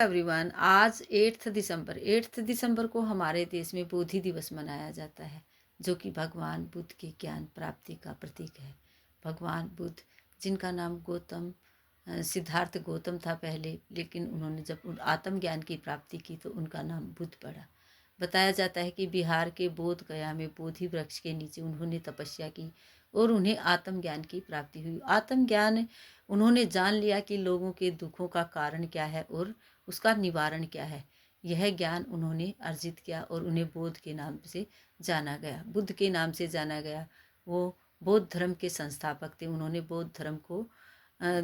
Everyone, आज 8 दिसंबर को हमारे देश में बोधि दिवस मनाया जाता है, जो कि भगवान बुद्ध के ज्ञान प्राप्ति का प्रतीक है। भगवान बुद्ध, जिनका नाम सिद्धार्थ गौतम था पहले, लेकिन उन्होंने जब आत्मज्ञान की प्राप्ति की तो उनका नाम बुद्ध पड़ा। बताया जाता है कि बिहार के बोध गया में बोधि वृक्ष के नीचे उन्होंने तपस्या की और उन्हें आत्मज्ञान की प्राप्ति हुई। आत्मज्ञान उन्होंने जान लिया कि लोगों के दुखों का कारण क्या है और उसका निवारण क्या है। यह ज्ञान उन्होंने अर्जित किया और उन्हें बोध के नाम से जाना गया, बुद्ध के नाम से जाना गया। वो बौद्ध धर्म के संस्थापक थे। उन्होंने बौद्ध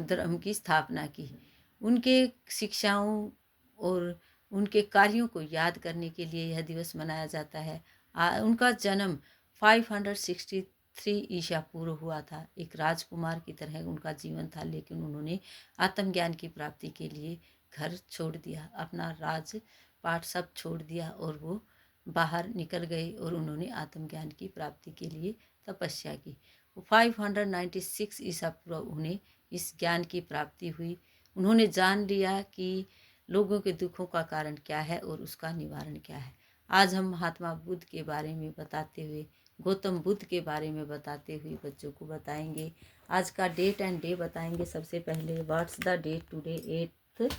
धर्म की स्थापना की। उनके शिक्षाओं और उनके कार्यों को याद करने के लिए यह दिवस मनाया जाता है। उनका जन्म 563 ईसा पूर्व हुआ था। एक राजकुमार की तरह उनका जीवन था, लेकिन उन्होंने आत्मज्ञान की प्राप्ति के लिए घर छोड़ दिया, अपना राजपाट सब छोड़ दिया और वो बाहर निकल गए और उन्होंने आत्मज्ञान की प्राप्ति के लिए तपस्या की। 596 ईसा पूर्व उन्हें इस ज्ञान की प्राप्ति हुई। उन्होंने जान लिया कि लोगों के दुखों का कारण क्या है और उसका निवारण क्या है। आज हम महात्मा बुद्ध के बारे में बताते हुए, गौतम बुद्ध के बारे में बताते हुए बच्चों को बताएंगे। आज का डेट एंड डे बताएंगे। सबसे पहले what's the date today 8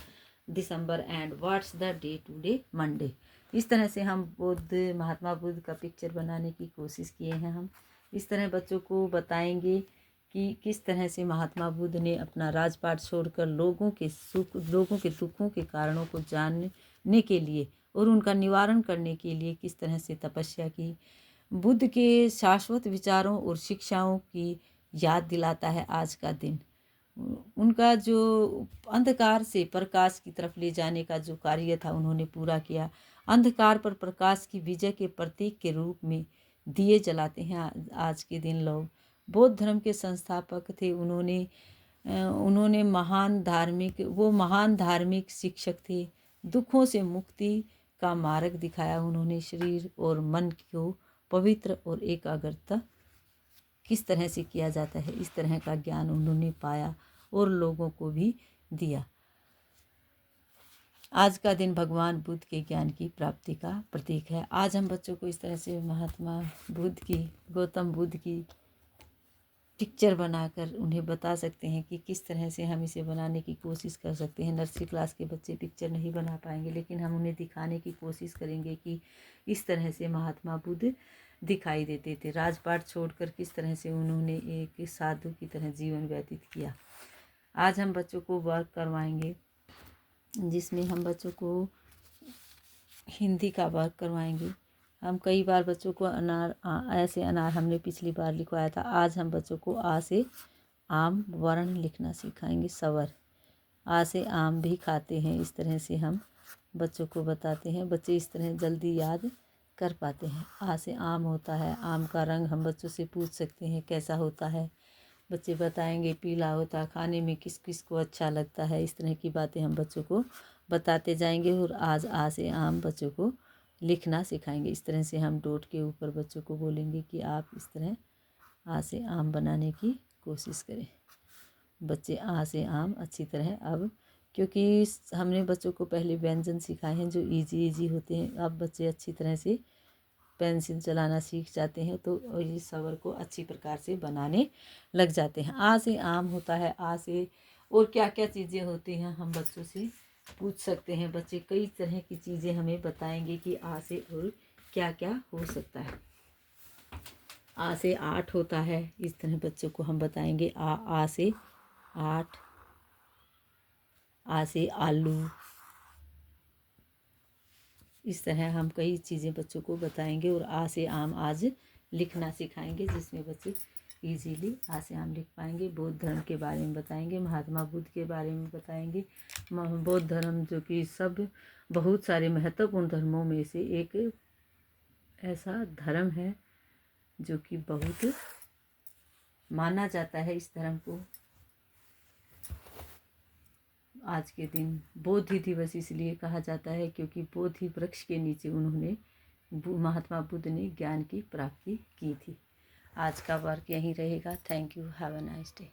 December and what's the day today Monday. इस तरह से हम महात्मा बुद्ध का पिक्चर बनाने की कोशिश किए हैं। हम इस तरह बच्चों को बताएंगे कि किस तरह से महात्मा बुद्ध ने अपना राजपाट छोड़कर लोगों के दुखों के कारणों को जानने के लिए और उनका निवारण करने के लिए किस तरह से तपस्या की। बुद्ध के शाश्वत विचारों और शिक्षाओं की याद दिलाता है आज का दिन। उनका जो अंधकार से प्रकाश की तरफ ले जाने का जो कार्य था उन्होंने पूरा किया। अंधकार पर प्रकाश की विजय के प्रतीक के रूप में दिए जलाते हैं आज के दिन लोग। बौद्ध धर्म के संस्थापक थे। उन्होंने महान धार्मिक शिक्षक थे। दुखों से मुक्ति का मार्ग दिखाया। उन्होंने शरीर और मन को पवित्र और एकाग्रता किस तरह से किया जाता है, इस तरह का ज्ञान उन्होंने पाया और लोगों को भी दिया। आज का दिन भगवान बुद्ध के ज्ञान की प्राप्ति का प्रतीक है। आज हम बच्चों को इस तरह से महात्मा बुद्ध की, गौतम बुद्ध की पिक्चर बनाकर उन्हें बता सकते हैं कि किस तरह से हम इसे बनाने की कोशिश कर सकते हैं। नर्सरी क्लास के बच्चे पिक्चर नहीं बना पाएंगे, लेकिन हम उन्हें दिखाने की कोशिश करेंगे कि इस तरह से महात्मा बुद्ध दिखाई देते थे। राजपाट छोड़कर किस तरह से उन्होंने एक साधु की तरह जीवन व्यतीत किया। आज हम बच्चों को वर्क करवाएंगे, जिसमें हम बच्चों को हिंदी का वर्क करवाएंगे। हम कई बार बच्चों को अनार हमने पिछली बार लिखवाया था। आज हम बच्चों को आ से आम वर्ण लिखना सिखाएंगे। सवर, आ से आम भी खाते हैं। इस तरह से हम बच्चों को बताते हैं। बच्चे इस तरह जल्दी याद कर पाते हैं। आ से आम होता है। आम का रंग हम बच्चों से पूछ सकते हैं कैसा होता है। बच्चे बताएंगे पीला होता है। खाने में किस किस को अच्छा लगता है। इस तरह की बातें हम बच्चों को बताते जाएंगे और आज आ से आम बच्चों को लिखना सिखाएंगे। इस तरह से हम डॉट के ऊपर बच्चों को बोलेंगे कि आप इस तरह आ से आम बनाने की कोशिश करें। बच्चे आ से आम अच्छी तरह, अब क्योंकि हमने बच्चों को पहले व्यंजन सिखाए हैं जो इजी होते हैं, अब बच्चे अच्छी तरह से पेंसिल चलाना सीख जाते हैं तो इस सवर को अच्छी प्रकार से बनाने लग जाते हैं। आ से आम होता है। आ से और क्या क्या चीज़ें होती हैं हम बच्चों से पूछ सकते हैं। बच्चे कई तरह की चीज़ें हमें बताएंगे कि आ से और क्या क्या हो सकता है। आ से 8 होता है। इस तरह बच्चों को हम बताएंगे आ से 8, आ से आलू। इस तरह हम कई चीज़ें बच्चों को बताएंगे और आ से आम आज लिखना सिखाएंगे, जिसमें बच्चे इजीली आ से आम लिख पाएंगे। बौद्ध धर्म के बारे में बताएंगे। महात्मा बुद्ध के बारे में बताएंगे। बौद्ध धर्म जो कि बहुत सारे महत्वपूर्ण धर्मों में से एक ऐसा धर्म है जो कि बहुत माना जाता है। इस धर्म को आज के दिन बोधि दिवस इसलिए कहा जाता है क्योंकि बोधि वृक्ष के नीचे महात्मा बुद्ध ने ज्ञान की प्राप्ति की थी। आज का वर्क यहीं रहेगा। Thank you. Have a nice day.